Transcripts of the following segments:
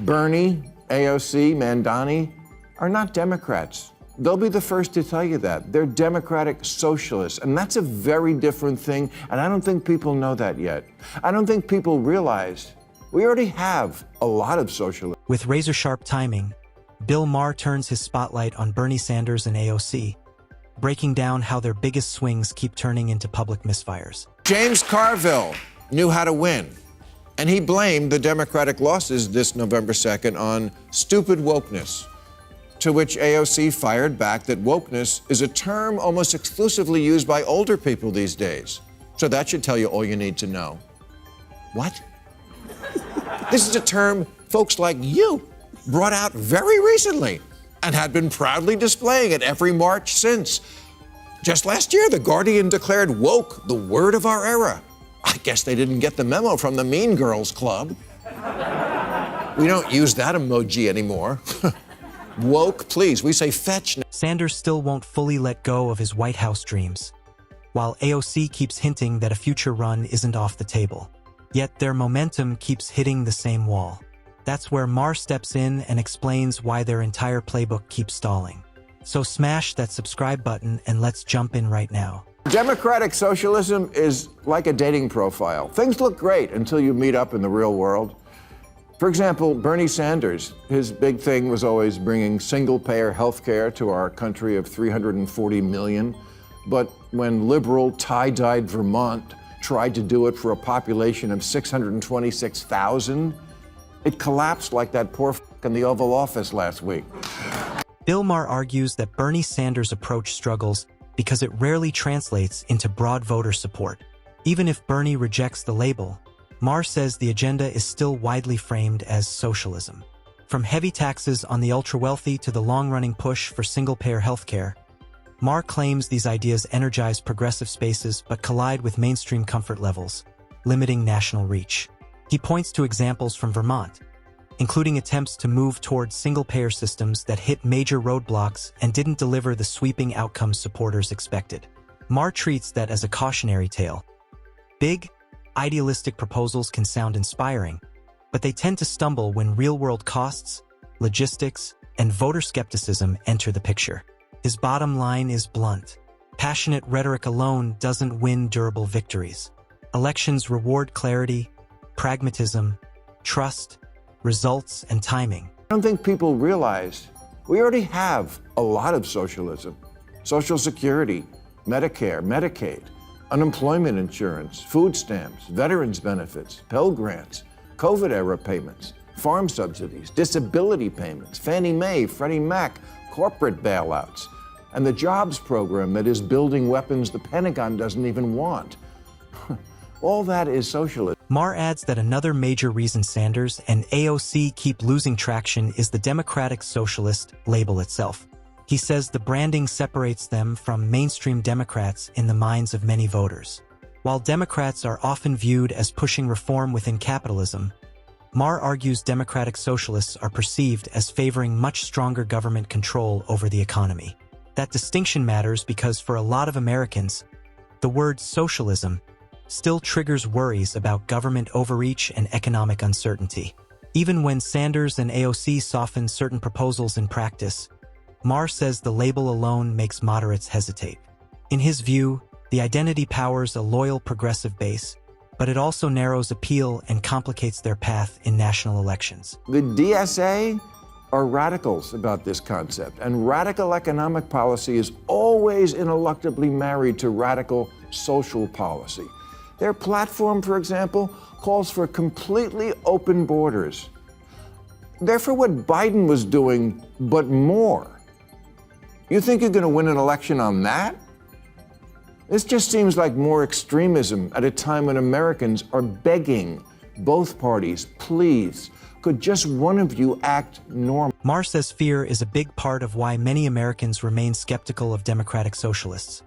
Bernie, AOC, Mandani are not Democrats. They'll be the first to tell you that. They're democratic socialists, and that's a very different thing, and I don't think people know that yet. I don't think people realize we already have a lot of socialists. With razor-sharp timing, Bill Maher turns his spotlight on Bernie Sanders and AOC, breaking down how their biggest swings keep turning into public misfires. James Carville knew how to win, and he blamed the Democratic losses this November 2nd on stupid wokeness. To which AOC fired back that wokeness is a term almost exclusively used by older people these days. So that should tell you all you need to know. What? This is a term folks like you brought out very recently and had been proudly displaying at every march since. Just last year, The Guardian declared woke the word of our era. I guess they didn't get the memo from the Mean Girls Club. We don't use that emoji anymore. Woke, please. We say fetch. Sanders still won't fully let go of his White House dreams, while AOC keeps hinting that a future run isn't off the table. Yet their momentum keeps hitting the same wall. That's where Maher steps in and explains why their entire playbook keeps stalling. So smash that subscribe button and let's jump in right now. Democratic socialism is like a dating profile. Things look great until you meet up in the real world. For example, Bernie Sanders, his big thing was always bringing single-payer health care to our country of 340 million. But when liberal, tie-dyed Vermont tried to do it for a population of 626,000, it collapsed like that poor f*** in the Oval Office last week. Bill Maher argues that Bernie Sanders' approach struggles because it rarely translates into broad voter support. Even if Bernie rejects the label, Maher says the agenda is still widely framed as socialism. From heavy taxes on the ultra-wealthy to the long-running push for single-payer healthcare, Maher claims these ideas energize progressive spaces but collide with mainstream comfort levels, limiting national reach. He points to examples from Vermont, including attempts to move towards single-payer systems that hit major roadblocks and didn't deliver the sweeping outcomes supporters expected. Maher treats that as a cautionary tale. Big, idealistic proposals can sound inspiring, but they tend to stumble when real-world costs, logistics, and voter skepticism enter the picture. His bottom line is blunt. Passionate rhetoric alone doesn't win durable victories. Elections reward clarity, pragmatism, trust, results, and timing. I don't think people realize we already have a lot of socialism. Social Security, Medicare, Medicaid, unemployment insurance, food stamps, veterans benefits, Pell Grants, COVID-era payments, farm subsidies, disability payments, Fannie Mae, Freddie Mac, corporate bailouts, and the jobs program that is building weapons the Pentagon doesn't even want. All that is socialism. Maher adds that another major reason Sanders and AOC keep losing traction is the Democratic Socialist label itself. He says the branding separates them from mainstream Democrats in the minds of many voters. While Democrats are often viewed as pushing reform within capitalism, Maher argues Democratic Socialists are perceived as favoring much stronger government control over the economy. That distinction matters because for a lot of Americans, the word socialism still triggers worries about government overreach and economic uncertainty. Even when Sanders and AOC soften certain proposals in practice, Maher says the label alone makes moderates hesitate. In his view, the identity powers a loyal progressive base, but it also narrows appeal and complicates their path in national elections. The DSA are radicals about this concept, and radical economic policy is always ineluctably married to radical social policy. Their platform, for example, calls for completely open borders. They're for what Biden was doing, but more. You think you're going to win an election on that? This just seems like more extremism at a time when Americans are begging both parties, please, could just one of you act normal? Maher says fear is a big part of why many Americans remain skeptical of democratic socialists.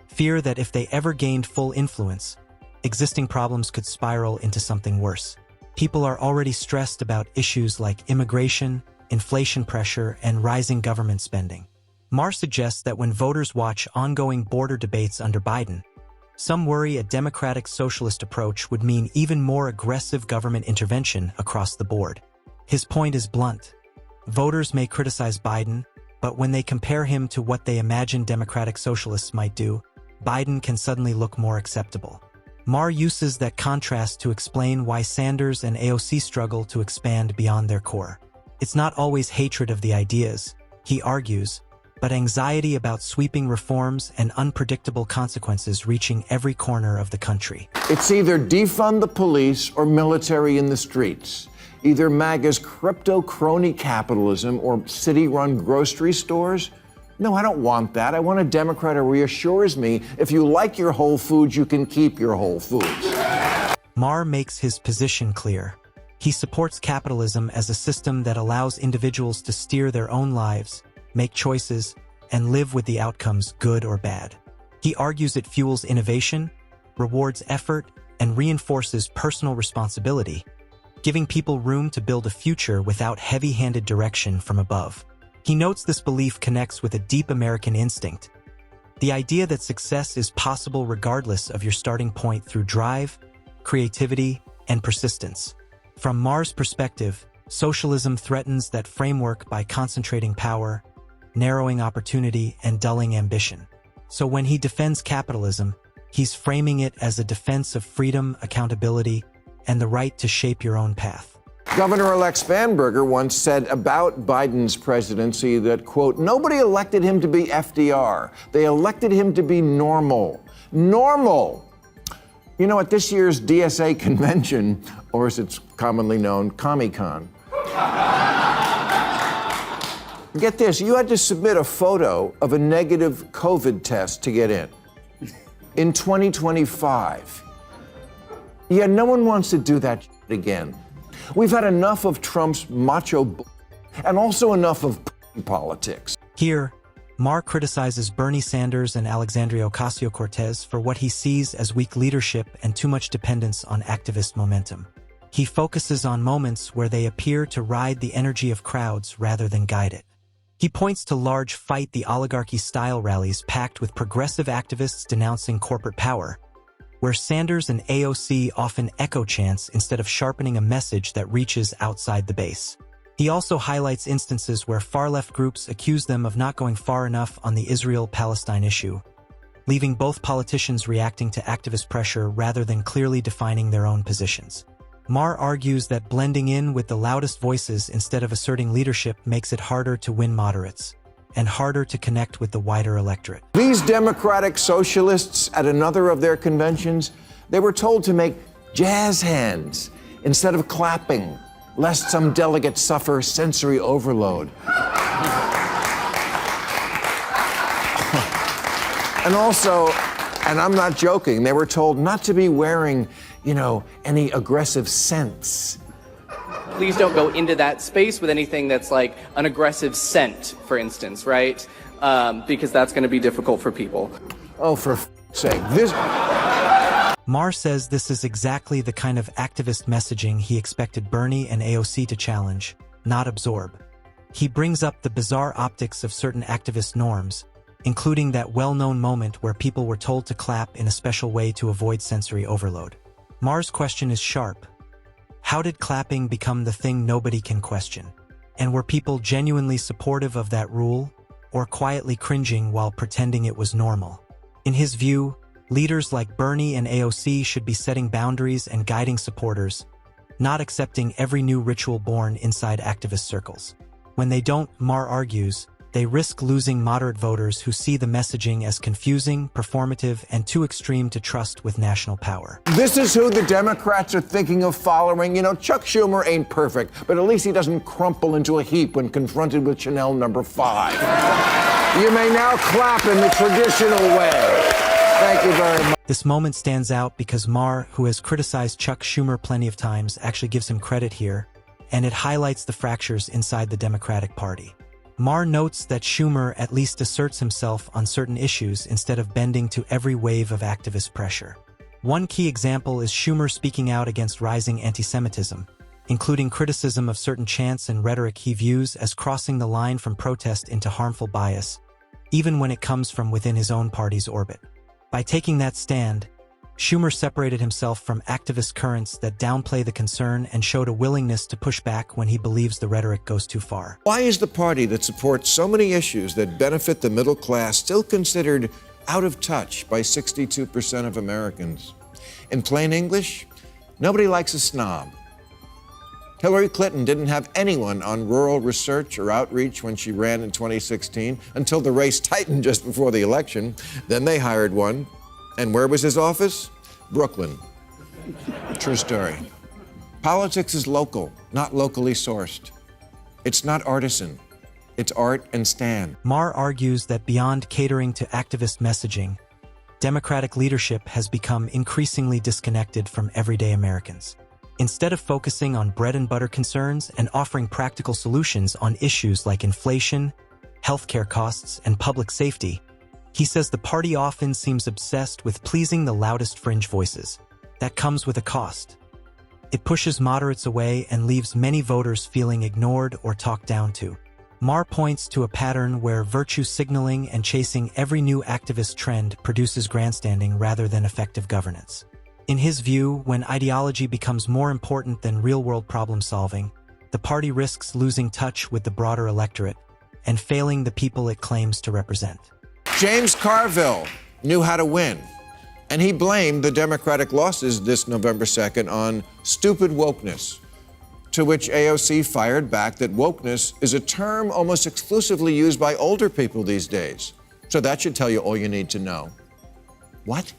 Fear that if they ever gained full influence, existing problems could spiral into something worse. People are already stressed about issues like immigration, inflation pressure, and rising government spending. Maher suggests that when voters watch ongoing border debates under Biden, some worry a democratic socialist approach would mean even more aggressive government intervention across the board. His point is blunt. Voters may criticize Biden, but when they compare him to what they imagine democratic socialists might do, Biden can suddenly look more acceptable. Maher uses that contrast to explain why Sanders and AOC struggle to expand beyond their core. It's not always hatred of the ideas, he argues, but anxiety about sweeping reforms and unpredictable consequences reaching every corner of the country. It's either defund the police or military in the streets. Either MAGA's crypto crony capitalism or city-run grocery stores. No, I don't want that. I want a Democrat who reassures me if you like your Whole Foods, you can keep your Whole Foods. Maher makes his position clear. He supports capitalism as a system that allows individuals to steer their own lives, make choices, and live with the outcomes, good or bad. He argues it fuels innovation, rewards effort, and reinforces personal responsibility, giving people room to build a future without heavy-handed direction from above. He notes this belief connects with a deep American instinct, the idea that success is possible regardless of your starting point through drive, creativity, and persistence. From Maher's perspective, socialism threatens that framework by concentrating power, narrowing opportunity, and dulling ambition. So when he defends capitalism, he's framing it as a defense of freedom, accountability, and the right to shape your own path. Governor-elect Spanberger once said about Biden's presidency that, quote, nobody elected him to be FDR. They elected him to be normal. Normal! You know, at this year's DSA convention, or as it's commonly known, Comic-Con, get this, you had to submit a photo of a negative COVID test to get in. In 2025. Yeah, no one wants to do that again. We've had enough of Trump's macho and also enough of politics. Here, Maher criticizes Bernie Sanders and Alexandria Ocasio-Cortez for what he sees as weak leadership and too much dependence on activist momentum. He focuses on moments where they appear to ride the energy of crowds rather than guide it. He points to large fight the oligarchy-style rallies packed with progressive activists denouncing corporate power, where Sanders and AOC often echo chants instead of sharpening a message that reaches outside the base. He also highlights instances where far-left groups accuse them of not going far enough on the Israel-Palestine issue, leaving both politicians reacting to activist pressure rather than clearly defining their own positions. Maher argues that blending in with the loudest voices instead of asserting leadership makes it harder to win moderates and harder to connect with the wider electorate. These democratic socialists at another of their conventions, they were told to make jazz hands instead of clapping, lest some delegates suffer sensory overload. And also, and I'm not joking, they were told not to be wearing, any aggressive scents. Please don't go into that space with anything that's like an aggressive scent, for instance, right? Because that's going to be difficult for people. Oh, for sake. Maher says this is exactly the kind of activist messaging he expected Bernie and AOC to challenge, not absorb. He brings up the bizarre optics of certain activist norms, including that well-known moment where people were told to clap in a special way to avoid sensory overload. Maher's question is sharp. How did clapping become the thing nobody can question? And were people genuinely supportive of that rule, or quietly cringing while pretending it was normal? In his view, leaders like Bernie and AOC should be setting boundaries and guiding supporters, not accepting every new ritual born inside activist circles. When they don't, Maher argues, they risk losing moderate voters who see the messaging as confusing, performative, and too extreme to trust with national power. This is who the Democrats are thinking of following. Chuck Schumer ain't perfect, but at least he doesn't crumple into a heap when confronted with Chanel number 5. You may now clap in the traditional way. Thank you very much. This moment stands out because Maher, who has criticized Chuck Schumer plenty of times, actually gives him credit here, and it highlights the fractures inside the Democratic Party. Maher notes that Schumer at least asserts himself on certain issues instead of bending to every wave of activist pressure. One key example is Schumer speaking out against rising anti-Semitism, including criticism of certain chants and rhetoric he views as crossing the line from protest into harmful bias, even when it comes from within his own party's orbit. By taking that stand, Schumer separated himself from activist currents that downplay the concern and showed a willingness to push back when he believes the rhetoric goes too far. Why is the party that supports so many issues that benefit the middle class still considered out of touch by 62% of Americans? In plain English, nobody likes a snob. Hillary Clinton didn't have anyone on rural research or outreach when she ran in 2016 until the race tightened just before the election. Then they hired one. And where was his office? Brooklyn. True story. Politics is local, not locally sourced. It's not artisan. It's art and stand. Maher argues that beyond catering to activist messaging, Democratic leadership has become increasingly disconnected from everyday Americans. Instead of focusing on bread-and-butter concerns and offering practical solutions on issues like inflation, healthcare costs, and public safety, he says the party often seems obsessed with pleasing the loudest fringe voices. That comes with a cost. It pushes moderates away and leaves many voters feeling ignored or talked down to. Maher points to a pattern where virtue signaling and chasing every new activist trend produces grandstanding rather than effective governance. In his view, when ideology becomes more important than real-world problem-solving, the party risks losing touch with the broader electorate and failing the people it claims to represent. James Carville knew how to win, and he blamed the Democratic losses this November 2nd on stupid wokeness, to which AOC fired back that wokeness is a term almost exclusively used by older people these days. So that should tell you all you need to know. What?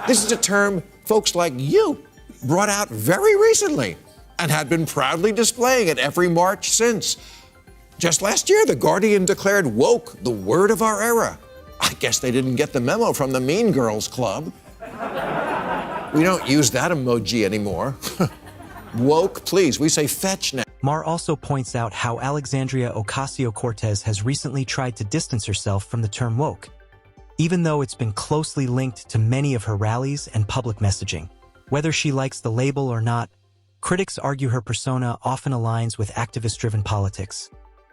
This is a term folks like you brought out very recently and had been proudly displaying at every march since. Just last year, The Guardian declared woke the word of our era. I guess they didn't get the memo from the Mean Girls Club. We don't use that emoji anymore. Woke, please, we say fetch now. Maher also points out how Alexandria Ocasio-Cortez has recently tried to distance herself from the term woke, even though it's been closely linked to many of her rallies and public messaging. Whether she likes the label or not, critics argue her persona often aligns with activist-driven politics,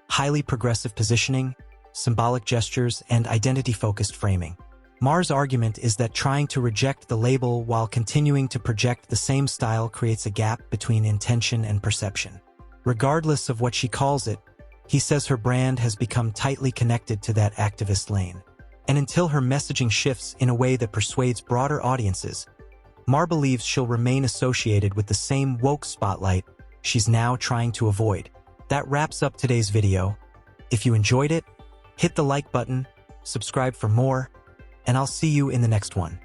highly progressive positioning, symbolic gestures, and identity-focused framing. Maher's argument is that trying to reject the label while continuing to project the same style creates a gap between intention and perception. Regardless of what she calls it, he says her brand has become tightly connected to that activist lane. And until her messaging shifts in a way that persuades broader audiences, Maher believes she'll remain associated with the same woke spotlight she's now trying to avoid. That wraps up today's video. If you enjoyed it, hit the like button, subscribe for more, and I'll see you in the next one.